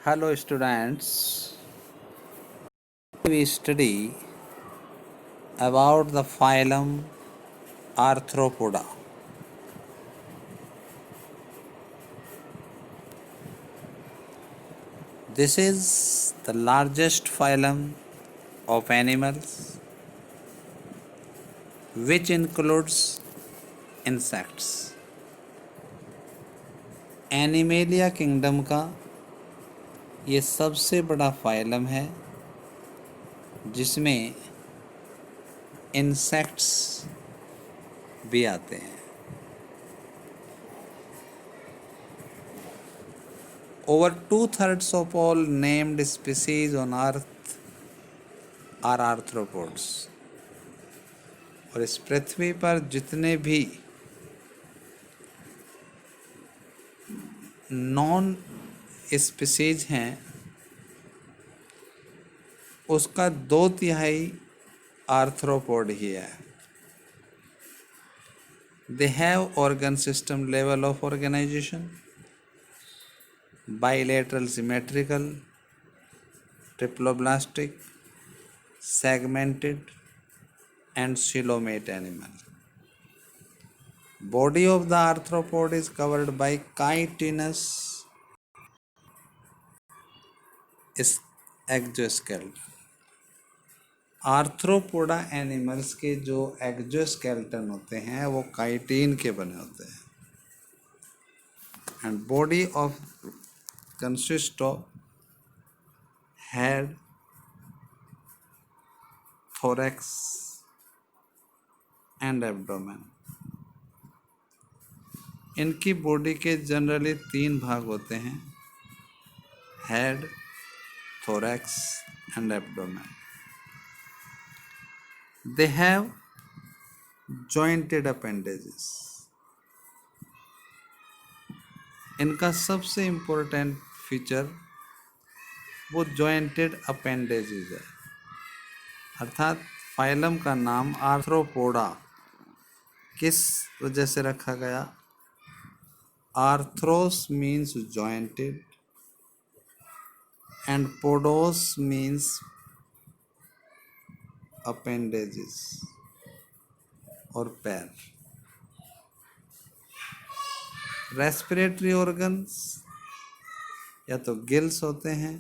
Hello students, we study about the phylum Arthropoda. This is the largest phylum of animals which includes insects. Animalia kingdom का ये सबसे बड़ा phylum है जिसमें insects भी आते हैं। Over 2/3 of all named species on Earth are arthropods. और इस पृथ्वी पर जितने भी नॉन स्पीसीज हैं उसका 2/3 आर्थ्रोपोड ही है। They have organ system level of organization, bilateral symmetrical, triploblastic, segmented and coelomate animal. Body of the arthropod is covered by chitinous exoskeleton. Arthropoda animals के जो एक्जोस्केलेटन होते हैं वो काइटिन के बने होते हैं। And body of consist of head, thorax and abdomen. इनकी बॉडी के जनरली 3 भाग होते हैं, head, thorax and abdomen. They have jointed appendages. इनका सबसे इम्पोर्टेंट फीचर वो जॉइंटेड अपेंडेजेस है, अर्थात फाइलम का नाम आर्थ्रोपोडा किस वजह से रखा गया? Arthros means jointed and podos means appendages और पैर। रेस्पिरेटरी ऑर्गन्स या तो गिल्स होते हैं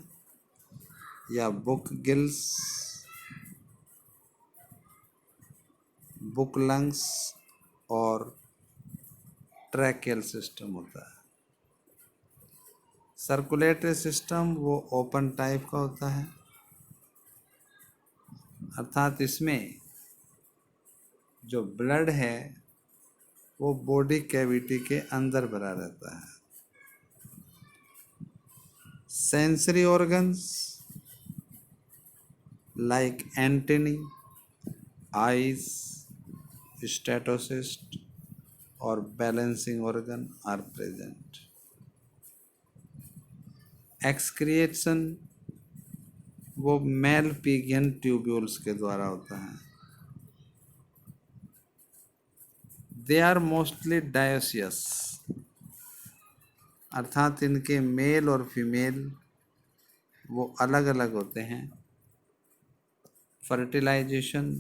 या बुक गिल्स, बुक लंग्स और ट्रैकियल सिस्टम होता है। सर्कुलेटरी सिस्टम वो ओपन टाइप का होता है, अर्थात इसमें जो ब्लड है वो बॉडी कैविटी के अंदर भरा रहता है। Sensory organs like antennae, eyes, statocyst और balancing organ are present. Excretion वो मेल पिगियन ट्यूब्यूल्स के द्वारा होता है। दे आर मोस्टली डायोसियस, अर्थात इनके मेल और फीमेल वो अलग अलग होते हैं। फर्टिलाइजेशन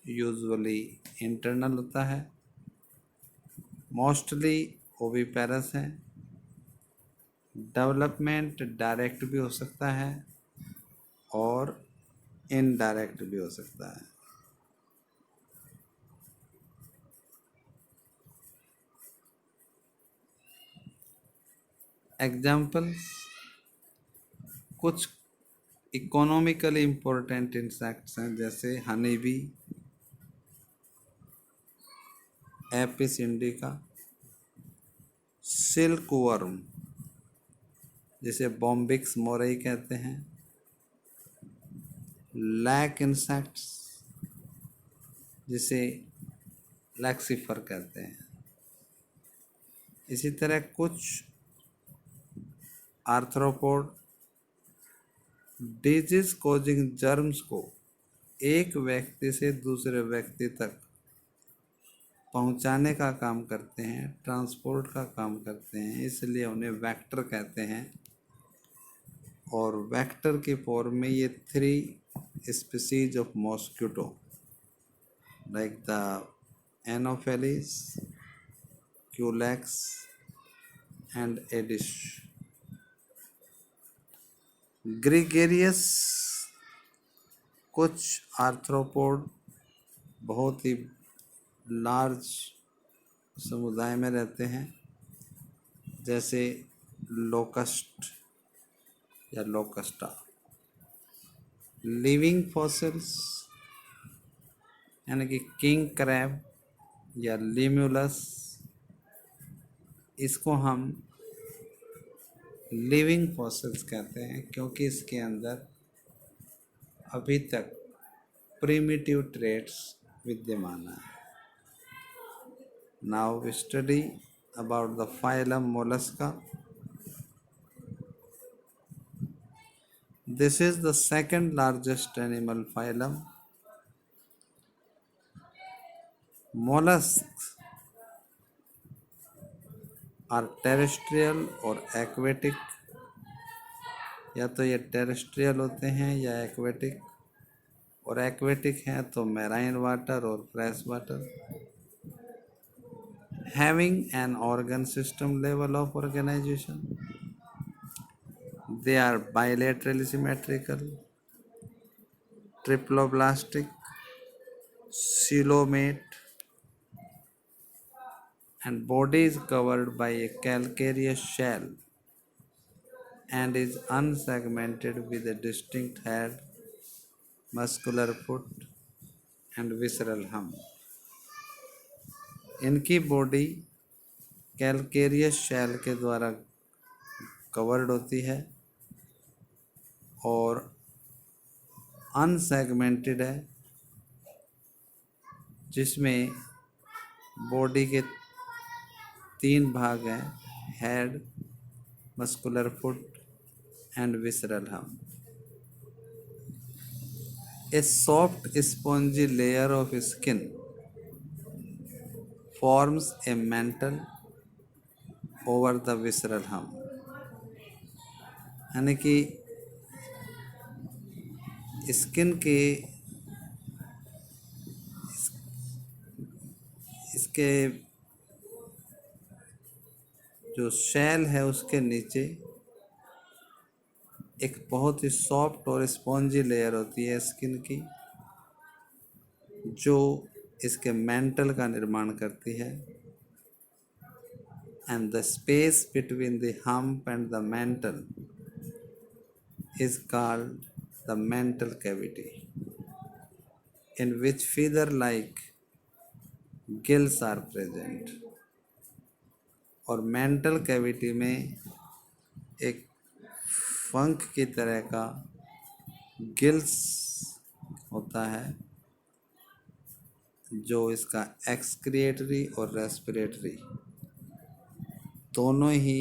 यूजुअली इंटरनल होता है, मोस्टली ओविपेरस है। डेवलपमेंट डायरेक्ट भी हो सकता है और इनडायरेक्ट भी हो सकता है। एग्जाम्पल्स, कुछ इकोनॉमिकली इम्पोर्टेंट इंसेक्ट्स हैं जैसे honey bee, Apis indica, silk worm जिसे बॉम्बिक्स मोरई कहते हैं, लैक इंसेक्ट्स जिसे लैक्सिफर कहते हैं। इसी तरह कुछ आर्थ्रोपोड डिजीज कॉजिंग जर्म्स को एक व्यक्ति से दूसरे व्यक्ति तक पहुंचाने का काम करते हैं, ट्रांसपोर्ट का काम करते हैं, इसलिए उन्हें वेक्टर कहते हैं। और वेक्टर के फॉर्म में ये 3 species of mosquito like the anopheles, culex and aedes. Gregarious कुछ आर्थ्रोपोड बहुत ही लार्ज समुदाय में रहते हैं, जैसे लोकस्ट या लोकस्टा। लिविंग फॉसिल्स यानी कि किंग क्रैब या लिम्यूलस, इसको हम लिविंग फॉसिल्स कहते हैं क्योंकि इसके अंदर अभी तक प्रिमिटिव ट्रेट्स विद्यमान है। Now we study about the phylum Mollusca. This is the second largest animal phylum. Mollusks are terrestrial और aquatic, या तो ये टेरेस्ट्रियल होते हैं या एक्वेटिक, और एक्वेटिक हैं तो मैराइन वाटर और fresh water. Having an organ system level of organization, they are bilaterally symmetrical, triploblastic, coelomate, and body is covered by a calcareous shell and is unsegmented with a distinct head, muscular foot and visceral hump. इनकी body calcareous shell के द्वारा covered होती है और unsegmented है, जिसमें body के 3 भाग हैं: head, muscular foot and visceral hump. A soft spongy layer of skin forms a mantle over the visceral hump। यानी कि स्किन के इसके जो शेल है उसके नीचे एक बहुत ही सॉफ्ट और स्पॉन्जी लेयर होती है स्किन की, जो इसके मेंटल का निर्माण करती है। And the space between the hump and the mental is called the mental cavity, in which feather-like gills are present। और मेंटल कैविटी में एक फंक की तरह का गिल्स होता है, जो इसका एक्सक्रिएटरी और रेस्पिरेटरी दोनों ही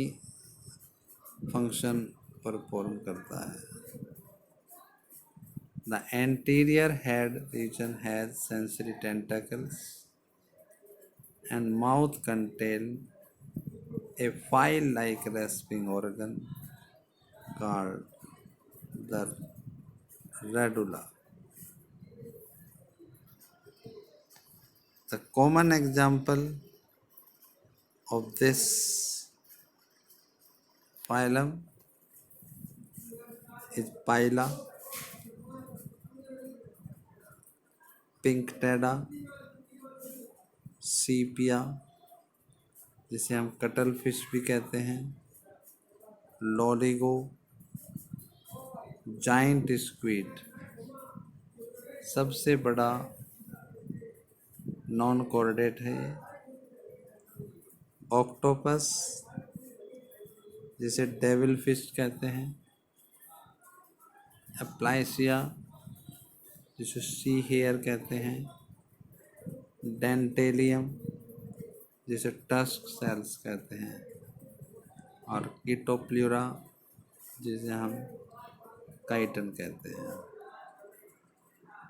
फंक्शन परफॉर्म करता है। The anterior head region has sensory tentacles and mouth contain a file-like rasping organ called the radula। The common example of this phylum is Pila, पिंकटेडा, सीपिया जिसे हम कटल फिश भी कहते हैं, लॉलिगो, giant squid, सबसे बड़ा non chordate है ये, octopus जिसे डेविल फिश कहते हैं, एप्लाइसिया जिसे सी हेयर कहते हैं, डेंटेलियम जिसे टस्क सेल्स कहते हैं, और कीटोप्ल्यूरा जिसे हम काइटन कहते हैं।